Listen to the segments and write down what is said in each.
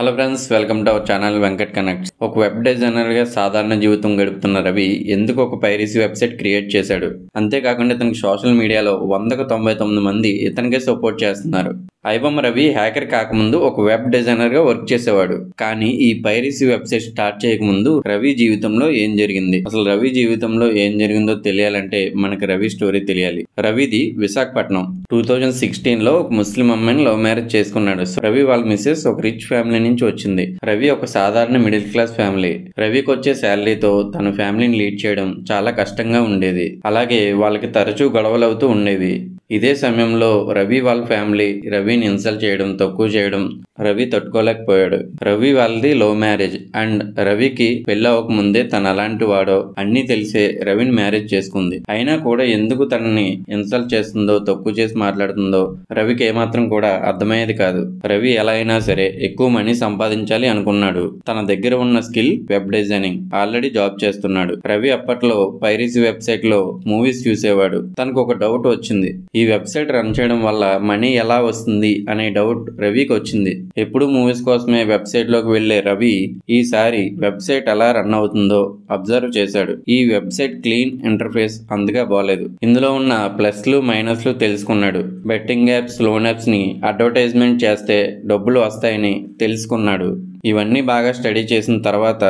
Hello friends, welcome to our channel Venkat connects. ఒక web డిజైనర్గా సాధారణ జీవితం గడుపుతున్న రవి ఎందుకు ఒక పైరసీ వెబ్సైట్ క్రియేట్ చేశాడు? అంతేకాకుండా ఇతనికి సోషల్ మీడియాలో 199 మంది ఇతనికే సపోర్ట్ చేస్తున్నారు. ఐబొమ్మ రవి హ్యాకర్ కాకముందు ఒక వెబ్ డిజైనర్గా వర్క్ చేసేవాడు. కానీ ఈ పైరసీ వెబ్సైట్ స్టార్ట్ చేయకముందు రవి జీవితంలో ఏం జరిగింది? అసలు రవి జీవితంలో ఏం జరిగిందో తెలియాలంటే మనకి రవి స్టోరీ తెలియాలి. రవిది విశాఖపట్నం. 2016లో ఒక ముస్లిం అమ్మాయిని లవ్ మ్యారేజ్ చేసుకున్నాడు. రవి వాళ్ళ మిసెస్ ఒక రిచ్ ఫ్యామిలీ నుంచి వచ్చింది. రవి ఒక సాధారణ మిడిల్ క్లాస్ ఫ్యామిలీ. రవికి వచ్చే శాలరీతో తన ఫ్యామిలీని లీడ్ చేయడం చాలా కష్టంగా ఉండేది. అలాగే వాళ్ళకి తరచూ గొడవలు అవుతూ ఉండేవి. ఇదే సమయంలో రవి వాళ్ళ ఫ్యామిలీ రవిని ఇన్సల్ట్ చేయడం, తక్కువ చేయడం రవి తట్టుకోలేకపోయాడు. రవి వాళ్ళది లవ్ మ్యారేజ్ అండ్ రవికి పెళ్లి అవ్వక ముందే తను అలాంటి వాడో అన్ని తెలిసే రవిని మ్యారేజ్ చేసుకుంది. అయినా కూడా ఎందుకు తనని ఇన్సల్ట్ చేస్తుందో, తక్కువ చేసి మాట్లాడుతుందో రవికి ఏమాత్రం కూడా అర్థమయ్యేది కాదు. రవి ఎలా అయినా సరే ఎక్కువ మనీ సంపాదించాలి అనుకున్నాడు. తన దగ్గర ఉన్న skill web designing. Already job చేస్తున్నాడు. రవి అప్పట్లో పైరసీ వెబ్సైట్ లో మూవీస్ చూసేవాడు. తనకు ఒక డౌట్ వచ్చింది. ఈ వెబ్సైట్ రన్ చేయడం వల్ల మనీ ఎలా వస్తుంది అనే డౌట్ రవికి వచ్చింది. ఎప్పుడు మూవీస్ కోసమే వెబ్సైట్ లోకి వెళ్లే రవి ఈసారి వెబ్సైట్ ఎలా రన్ అవుతుందో అబ్జర్వ్ చేశాడు. ఈ వెబ్సైట్ క్లీన్ ఇంటర్ఫేస్ అందుగా బాలేదు. ఇందులో ఉన్న ప్లస్లు మైనస్లు తెలుసుకున్నాడు. బెట్టింగ్ యాప్స్, లోన్ యాప్స్ ని అడ్వర్టైజ్మెంట్ చేస్తే డబ్బులు వస్తాయని తెలుసుకున్నాడు. ఇవన్నీ బాగా స్టడీ చేసిన తర్వాత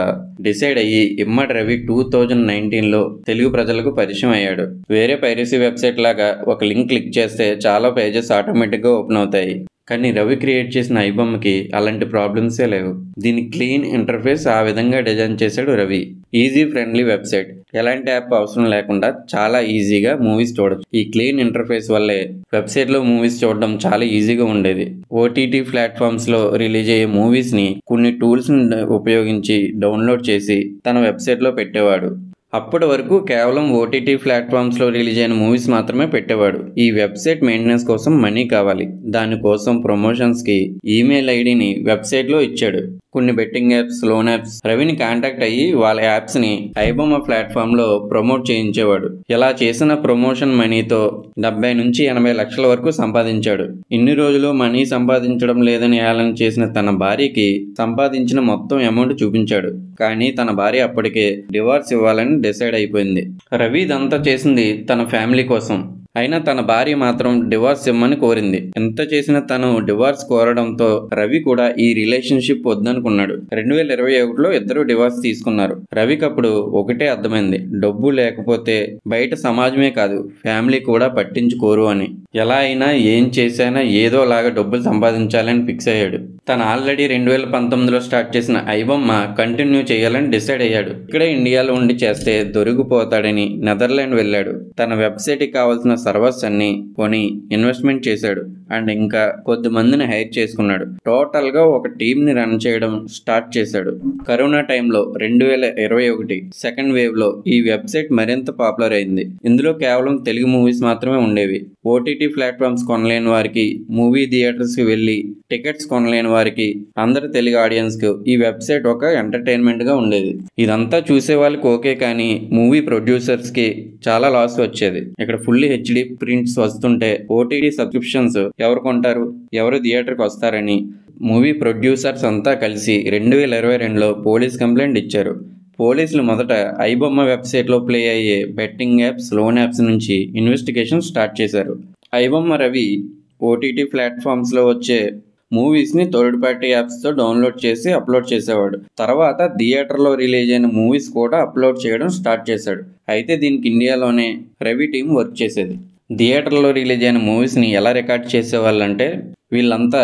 డిసైడ్ అయ్యి ఇమ్మడి రవి 2019లో తెలుగు ప్రజలకు పరిచయం అయ్యాడు. వేరే పైరసీ వెబ్సైట్ లాగా ఒక లింక్ క్లిక్ చేస్తే చాలా పేజెస్ ఆటోమేటిక్గా ఓపెన్ అవుతాయి. కానీ రవి క్రియేట్ చేసిన ఐబొమ్మకి అలాంటి ప్రాబ్లమ్సే లేవు. దీని క్లీన్ ఇంటర్ఫేస్ ఆ విధంగా డిజైన్ చేశాడు రవి. Easy friendly website. ఎలాంటి యాప్ అవసరం లేకుండా చాలా ఈజీగా మూవీస్ చూడొచ్చు. ఈ క్లీన్ ఇంటర్ఫేస్ వల్లే వెబ్సైట్ లో మూవీస్ చూడడం చాలా ఈజీగా ఉండేది. ఓటీటీ ప్లాట్ఫామ్స్ లో రిలీజ్ అయ్యే మూవీస్ ని కొన్ని టూల్స్ ఉపయోగించి డౌన్లోడ్ చేసి తన వెబ్సైట్ లో పెట్టేవాడు. అప్పటి వరకు కేవలం ఓటీటీ ప్లాట్ఫామ్స్లో రిలీజ్ అయిన మూవీస్ మాత్రమే పెట్టేవాడు. ఈ వెబ్సైట్ మెయింటెనెన్స్ కోసం మనీ కావాలి. దానికోసం ప్రమోషన్స్కి ఈమెయిల్ ఐడిని వెబ్సైట్లో ఇచ్చాడు. కొన్ని బెట్టింగ్ యాప్స్, లోన్ యాప్స్ రవిని కాంటాక్ట్ అయ్యి వాళ్ళ యాప్స్ని ఐబొమ్మ ప్లాట్ఫామ్లో ప్రమోట్ చేయించేవాడు. ఇలా చేసిన ప్రమోషన్ మనీతో 70 నుంచి 80 లక్షల వరకు సంపాదించాడు. ఇన్ని రోజులు మనీ సంపాదించడం లేదని ఏలన చేసిన తన భార్యకి సంపాదించిన మొత్తం అమౌంట్ చూపించాడు. కానీ తన భార్య అప్పటికే డివోర్స్ ఇవ్వాలని డిసైడ్ అయిపోయింది. రవి ఇదంతా చేసింది తన ఫ్యామిలీ కోసం. అయినా తన భార్య మాత్రం డివోర్స్ ఇమ్మని కోరింది. ఎంత చేసినా తను డివోర్స్ కోరడంతో రవి కూడా ఈ రిలేషన్షిప్ వద్దనుకున్నాడు. 2021లో ఇద్దరు డివోర్స్ తీసుకున్నారు. రవికి అప్పుడు ఒకటే అర్థమైంది, డబ్బు లేకపోతే బయట సమాజమే కాదు ఫ్యామిలీ కూడా పట్టించుకోరు అని. ఎలా అయినా ఏం చేసైనా ఏదోలాగా డబ్బులు సంపాదించాలని ఫిక్స్ అయ్యాడు. తను ఆల్రెడీ 2019లో స్టార్ట్ చేసిన ఐబొమ్మ కంటిన్యూ చేయాలని డిసైడ్ అయ్యాడు. ఇక్కడే ఇండియాలో ఉండి చేస్తే దొరికిపోతాడని నెదర్లాండ్ వెళ్ళాడు. తన వెబ్సైట్కి కావాల్సిన సర్వర్స్ అన్ని కొని ఇన్వెస్ట్మెంట్ చేశాడు అండ్ ఇంకా కొద్ది మందిని హైర్ చేసుకున్నాడు. టోటల్ గా ఒక టీమ్ ని రన్ చేయడం స్టార్ట్ చేశాడు. కరోనా టైంలో 2021 సెకండ్ వేవ్ లో ఈ వెబ్సైట్ మరింత పాపులర్ అయింది. ఇందులో కేవలం తెలుగు మూవీస్ మాత్రమే ఉండేవి. ఓటీటీ ప్లాట్ఫామ్స్ కొనలేని వారికి, మూవీ థియేటర్స్ కి వెళ్లి టికెట్స్ కొనలేని వారికి, అందరు తెలుగు ఆడియన్స్ కు ఈ వెబ్సైట్ ఒక ఎంటర్టైన్మెంట్ గా ఉండేది. ఇదంతా చూసే వాళ్ళకి ఓకే, కానీ మూవీ ప్రొడ్యూసర్స్ కి చాలా లాస్ వచ్చేది. ఇక్కడ ఫుల్లీ హెచ్డి ప్రింట్స్ వస్తుంటే ఓటీటీ సబ్స్క్రిప్షన్స్ ఎవరు కొంటారు, ఎవరు థియేటర్కి వస్తారని మూవీ ప్రొడ్యూసర్స్ అంతా కలిసి 2022లో పోలీస్ కంప్లైంట్ ఇచ్చారు. పోలీసులు మొదట ఐబొమ్మ వెబ్సైట్లో ప్లే అయ్యే బెట్టింగ్ యాప్స్, లోన్ యాప్స్ నుంచి ఇన్వెస్టిగేషన్ స్టార్ట్ చేశారు. ఐబొమ్మ రవి ఓటీటీ ప్లాట్ఫామ్స్లో వచ్చే మూవీస్ని థర్డ్ పార్టీ యాప్స్తో డౌన్లోడ్ చేసి అప్లోడ్ చేసేవాడు. తర్వాత థియేటర్లో రిలీజ్ అయిన మూవీస్ కూడా అప్లోడ్ చేయడం స్టార్ట్ చేశాడు. అయితే దీనికి ఇండియాలోనే రవి టీం వర్క్ చేసేది. థియేటర్లో రిలీజ్ అయిన మూవీస్ని ఎలా రికార్డ్ చేసేవాళ్ళంటే వీళ్ళంతా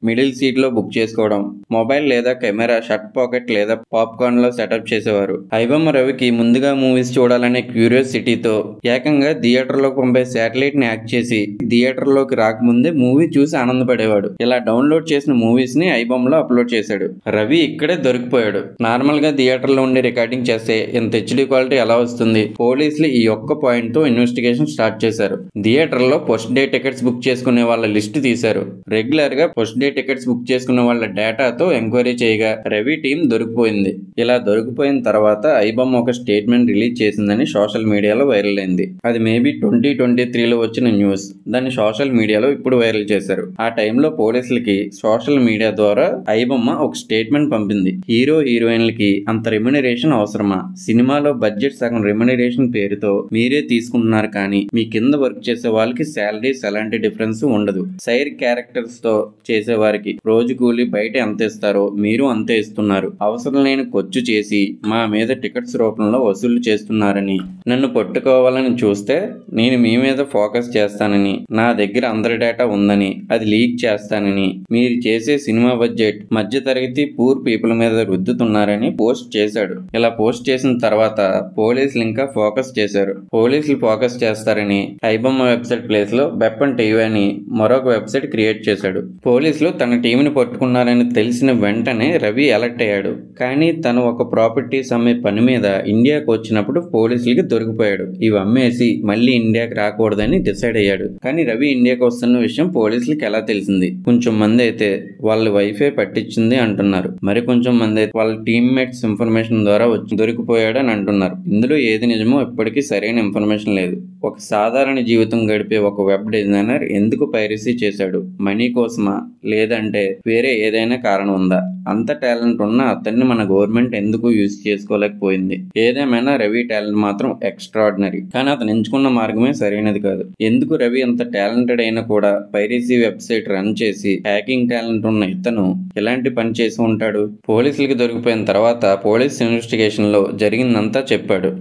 మిడిల్ సీట్లో బుక్ చేసుకోవడం, మొబైల్ లేదా కెమెరా షర్ట్ పాకెట్ లేదా పాప్కార్న్లో సెటప్ చేసేవారు. ఐబొమ్మ రవికి ముందుగా మూవీస్ చూడాలనే క్యూరియాసిటీతో ఏకంగా థియేటర్లోకి పంపే శాటిలైట్ని హ్యాక్ చేసి థియేటర్లోకి రాకముందే మూవీ చూసి ఆనందపడేవాడు. ఇలా డౌన్లోడ్ చేసిన మూవీస్ని ఐబొమ్మలో అప్లోడ్ చేశాడు. రవి ఇక్కడే దొరికిపోయాడు. నార్మల్గా థియేటర్లో ఉండి రికార్డింగ్ చేస్తే ఇంత హెచ్డి క్వాలిటీ ఎలా వస్తుంది? పోలీసులు ఈ ఒక్క పాయింట్తో ఇన్వెస్టిగేషన్ స్టార్ట్ చేశారు. థియేటర్లో ఫస్ట్ డే టికెట్స్ బుక్ చేసుకునే వాళ్ళ లిస్ట్ తీశారు. రెగ్యులర్గా first day weekly tickets book చేసుకున్న వాళ్ళ డేటాతో ఎంక్వైరీ చేయగా రవి టీం దొరికిపోయింది. ఇలా దొరికిపోయిన తర్వాత ఐబొమ్మ ఒక స్టేట్మెంట్ రిలీజ్ చేసిందని సోషల్ మీడియాలో వైరల్ అయింది. అది మేబీ 2023లో వచ్చిన న్యూస్. దాన్ని సోషల్ మీడియాలో ఇప్పుడు వైరల్ చేశారు. ఆ టైంలో పోలీసులకి సోషల్ మీడియా ద్వారా ఐబొమ్మ ఒక స్టేట్మెంట్ పంపింది. హీరో హీరోయిన్లకి అంత రెమ్యునరేషన్ అవసరమా? సినిమాలో బడ్జెట్ సగం రెమ్యునరేషన్ పేరుతో మీరే తీసుకుంటున్నారు, కానీ మీ కింద వర్క్ చేసే వాళ్ళకి శాలరీస్ ఎలాంటి డిఫరెన్స్ ఉండదు. సైడ్ క్యారెక్టర్స్ తో చేసే వారికి రోజు కూలి బయట ఎంత ఇస్తారో మీరు అంతే ఇస్తున్నారు. అవసరం లేని ఖర్చు చేసి మా మీద టికెట్స్ రూపంలో వసూలు చేస్తున్నారని, నన్ను పట్టుకోవాలని చూస్తే నేను మీ మీద ఫోకస్ చేస్తానని, నా దగ్గర అందరి డేటా ఉందని, అది లీక్ చేస్తానని, మీరు చేసే సినిమా బడ్జెట్ మధ్య తరగతి పూర్ పీపుల్ మీద రుద్దుతున్నారని పోస్ట్ చేశాడు. ఇలా పోస్ట్ చేసిన తర్వాత పోలీసులు ఇంకా ఫోకస్ చేశారు. పోలీసులు ఫోకస్ చేస్తారని ఐబొమ్మ వెబ్సైట్ ప్లేస్ లో బెప్పన్ టీవీ అని మరొక వెబ్సైట్ క్రియేట్ చేశాడు. పోలీసులు తన టీంని పట్టుకున్నారని తెలిసిన వెంటనే రవి అలర్ట్ అయ్యాడు. కానీ తను ఒక ప్రాపర్టీస్ అమ్మే పని మీద ఇండియాకు వచ్చినప్పుడు పోలీసులకి దొరికిపోయాడు. ఇవి అమ్మేసి మళ్ళీ ఇండియాకి రాకూడదని డిసైడ్ అయ్యాడు. కానీ రవి ఇండియాకి వస్తున్న విషయం పోలీసులకి ఎలా తెలిసింది? కొంచెం మంది అయితే వాళ్ళ వైఫై పట్టించింది అంటున్నారు. మరి కొంచెం మంది అయితే వాళ్ళ టీమ్మేట్స్ ఇన్ఫర్మేషన్ ద్వారా వచ్చి దొరికిపోయాడు అని అంటున్నారు. ఇందులో ఏది నిజమో ఇప్పటికీ సరైన ఇన్ఫర్మేషన్ లేదు. ఒక సాధారణ జీవితం గడిపే ఒక వెబ్ డిజైనర్ ఎందుకు పైరసీ చేశాడు? మనీ కోసమా, లేదంటే వేరే ఏదైనా కారణం ఉందా? అంత టాలెంట్ ఉన్న అతన్ని మన గవర్నమెంట్ ఎందుకు యూజ్ చేసుకోలేకపోయింది? ఏదేమైనా రవి టాలెంట్ మాత్రం ఎక్స్ట్రాడినరీ. కానీ అతను ఎంచుకున్న మార్గమే సరైనది కాదు. ఎందుకు రవి అంత టాలెంటెడ్ అయినా కూడా పైరసీ వెబ్సైట్ రన్ చేసి హ్యాకింగ్ టాలెంట్ ఉన్న ఇతను ఎలాంటి పని చేసి ఉంటాడు? పోలీసులకి దొరికిపోయిన తర్వాత పోలీస్ ఇన్వెస్టిగేషన్ లో జరిగిందంతా చెప్పాడు.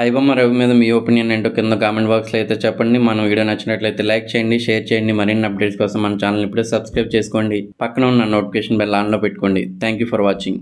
ఐబొమ్మ రవి మీద మీ ఒపీనియన్ ఏంటో కింద కామెంట్ బాక్స్లో అయితే చెప్పండి. మన వీడియో నచ్చినట్లయితే లైక్ చేయండి, షేర్ చేయండి. మరిన్ని అప్డేట్స్ కోసం మన ఛానల్ ఇప్పుడే సబ్స్క్రైబ్ చేసుకోండి. పక్కన ఉన్న నోటిఫికేషన్ బెల్ ఆన్లో పెట్టుకోండి. Thank you for watching.